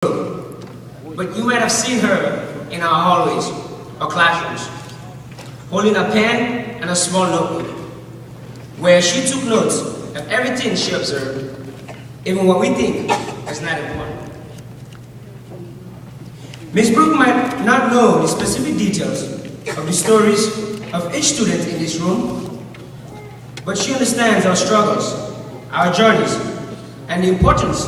But you might have seen her in our hallways or classrooms, holding a pen and a small notebook, where she took notes of everything she observed, even what we think is not important. Ms. Brooke might not know the specific details of the stories of each student in this room, but she understands our struggles, our journeys, and the importance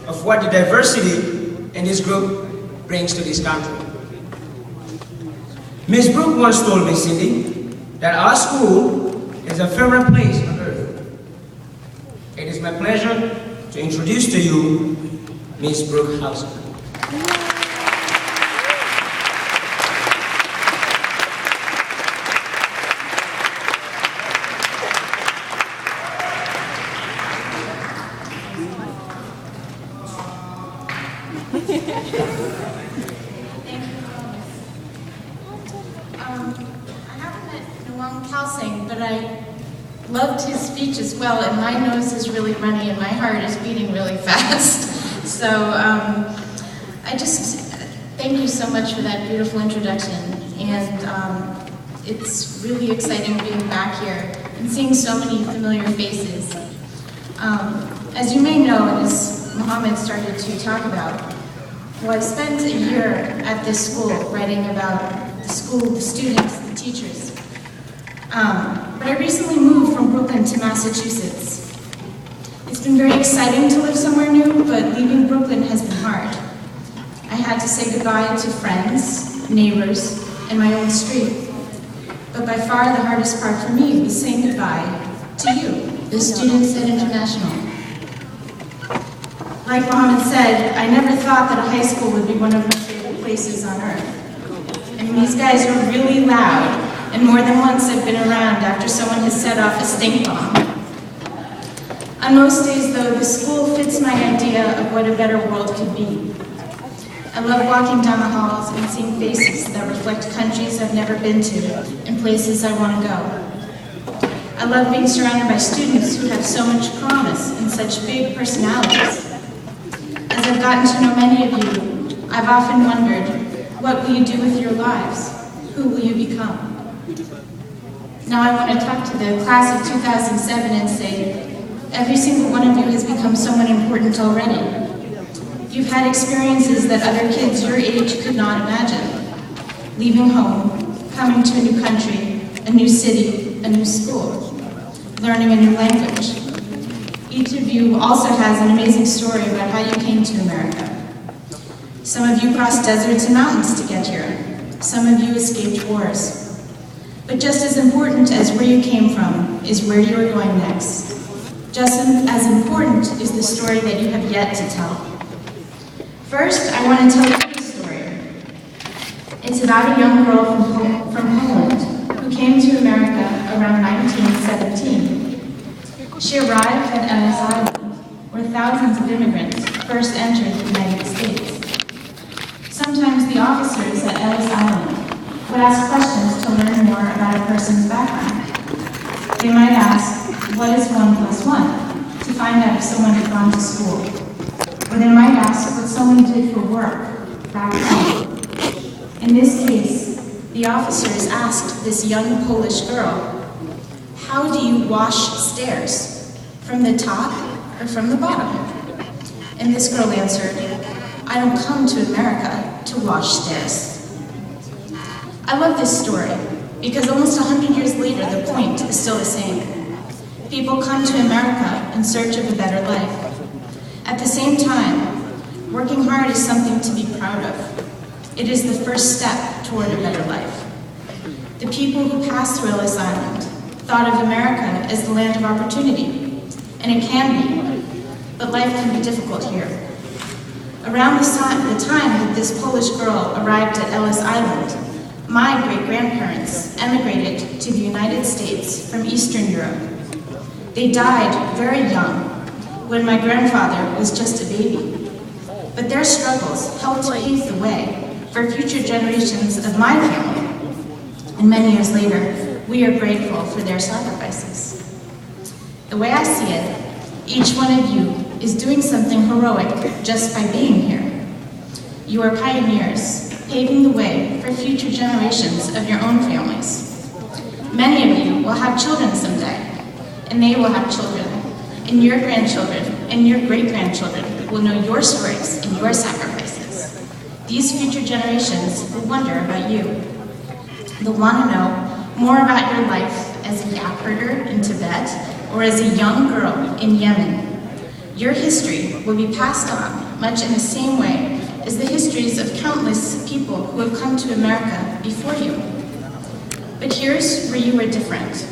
of what the diversity in this group brings to this country. Ms. Brooke once told me, Cindy, that our school is a favorite place on earth. It is my pleasure to introduce to you Ms. Brooke Hauser. But I loved his speech as well, and my nose is really runny and my heart is beating really fast. So I just thank you so much for that beautiful introduction, and it's really exciting being back here and seeing so many familiar faces. As you may know, and as Mohammed started to talk about, well, I spent a year at this school writing about the school, the students, the teachers. But I recently moved from Brooklyn to Massachusetts. It's been very exciting to live somewhere new, but leaving Brooklyn has been hard. I had to say goodbye to friends, neighbors, and my own street. But by far the hardest part for me was saying goodbye to you, the students at International. Like Mohammed said, I never thought that a high school would be one of my favorite places on earth. I mean, these guys are really loud, and more than once I've been around after someone has set off a stink bomb. On most days, though, the school fits my idea of what a better world could be. I love walking down the halls and seeing faces that reflect countries I've never been to and places I want to go. I love being surrounded by students who have so much promise and such big personalities. As I've gotten to know many of you, I've often wondered, what will you do with your lives? Who will you become? Now I want to talk to the class of 2007 and say, every single one of you has become someone important already. You've had experiences that other kids your age could not imagine. Leaving home, coming to a new country, a new city, a new school, learning a new language. Each of you also has an amazing story about how you came to America. Some of you crossed deserts and mountains to get here. Some of you escaped wars. But just as important as where you came from is where you are going next. Just as important is the story that you have yet to tell. First, I want to tell you a story. It's about a young girl from Poland who came to America around 1917. She arrived at Ellis Island, where thousands of immigrants first entered the United States. Sometimes the officers at Ellis Island would ask questions to learn more about a person's background. They might ask, what is 1 + 1, to find out if someone had gone to school. Or they might ask what someone did for work back home. In this case, the officers asked this young Polish girl, how do you wash stairs? From the top or from the bottom? And this girl answered, I don't come to America to wash stairs. I love this story because almost 100 years later, the point is still the same. People come to America in search of a better life. At the same time, working hard is something to be proud of. It is the first step toward a better life. The people who passed through Ellis Island thought of America as the land of opportunity, and it can be, but life can be difficult here. Around the time that this Polish girl arrived at Ellis Island, my great-grandparents emigrated to the United States from Eastern Europe. They died very young, when my grandfather was just a baby. But their struggles helped pave the way for future generations of my family. And many years later, we are grateful for their sacrifices. The way I see it, each one of you is doing something heroic just by being here. You are pioneers, paving the way for future generations of your own families. Many of you will have children someday, and they will have children, and your grandchildren and your great-grandchildren will know your stories and your sacrifices. These future generations will wonder about you. They'll want to know more about your life as a yak herder in Tibet or as a young girl in Yemen. Your history will be passed on much in the same way as the histories of countless people who have come to America before you. But here's where you are different.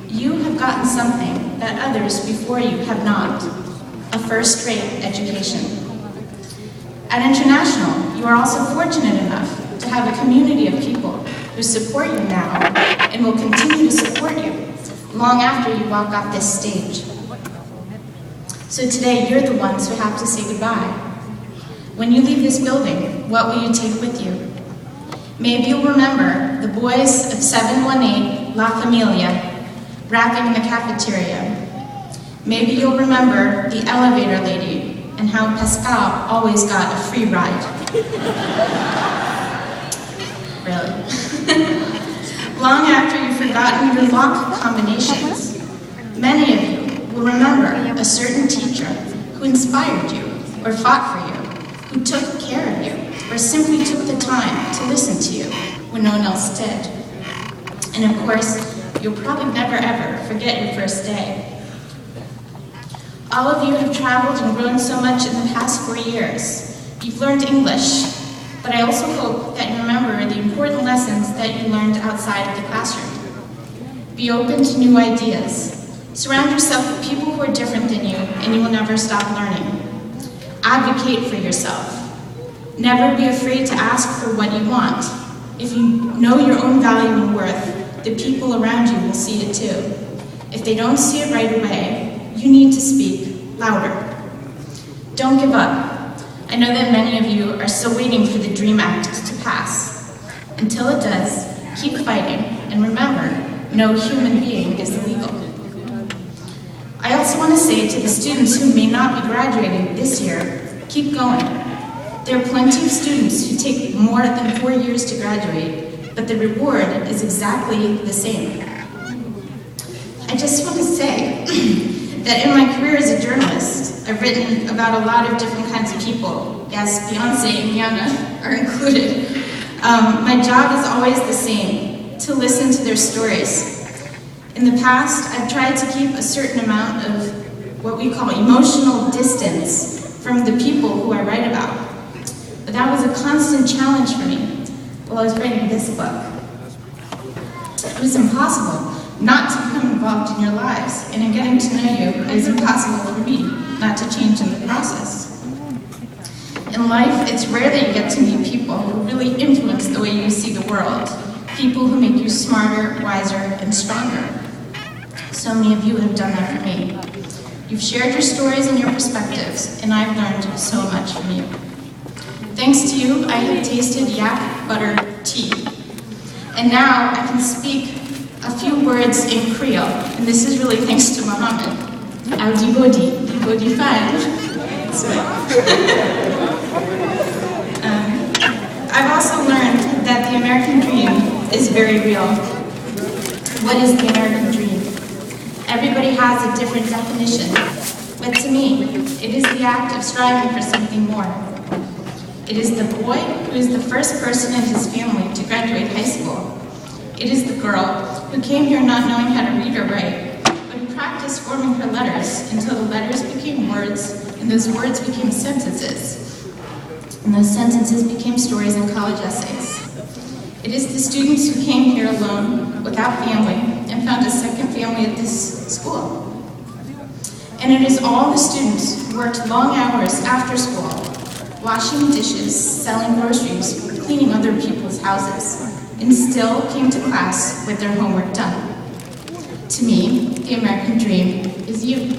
You have gotten something that others before you have not, a first-rate education. At International, you are also fortunate enough to have a community of people who support you now and will continue to support you long after you walk off this stage. So today, you're the ones who have to say goodbye. When you leave this building, what will you take with you? Maybe you'll remember the boys of 718 La Familia rapping in the cafeteria. Maybe you'll remember the elevator lady and how Pascal always got a free ride. Really? Long after you've forgotten your lock combinations, many of you will remember a certain teacher who inspired you or fought for you, who took care of you, or simply took the time to listen to you when no one else did. And of course, you'll probably never ever forget your first day. All of you have traveled and grown so much in the past 4 years. You've learned English, but I also hope that you remember the important lessons that you learned outside of the classroom. Be open to new ideas. Surround yourself with people who are different than you, and you will never stop learning. Advocate for yourself. Never be afraid to ask for what you want. If you know your own value and worth, the people around you will see it too. If they don't see it right away, you need to speak louder. Don't give up. I know that many of you are still waiting for the DREAM Act to pass. Until it does, keep fighting, and remember, no human being is illegal. I also want to say to the students who may not be graduating this year, keep going. There are plenty of students who take more than 4 years to graduate, but the reward is exactly the same. I just want to say that in my career as a journalist, I've written about a lot of different kinds of people. Yes, Beyonce and Rihanna are included. My job is always the same, to listen to their stories. In the past, I've tried to keep a certain amount of what we call emotional distance from the people who I write about. But that was a constant challenge for me while I was writing this book. It was impossible not to become involved in your lives, and in getting to know you, it is impossible for me not to change in the process. In life, it's rare that you get to meet people who really influence the way you see the world, people who make you smarter, wiser, and stronger. So many of you have done that for me. You've shared your stories and your perspectives, and I've learned so much from you. Thanks to you, I have tasted yak butter tea. And now I can speak a few words in Creole, and this is really thanks to Muhammad. Audi body fine. I've also learned that the American dream is very real. What is the American dream? Everybody has a different definition, but to me, it is the act of striving for something more. It is the boy who is the first person in his family to graduate high school. It is the girl who came here not knowing how to read or write, but who practiced forming her letters until the letters became words, and those words became sentences. And those sentences became stories and college essays. It is the students who came here alone, without family, and found a second family at this school. And it is all the students who worked long hours after school, washing dishes, selling groceries, cleaning other people's houses, and still came to class with their homework done. To me, the American dream is you.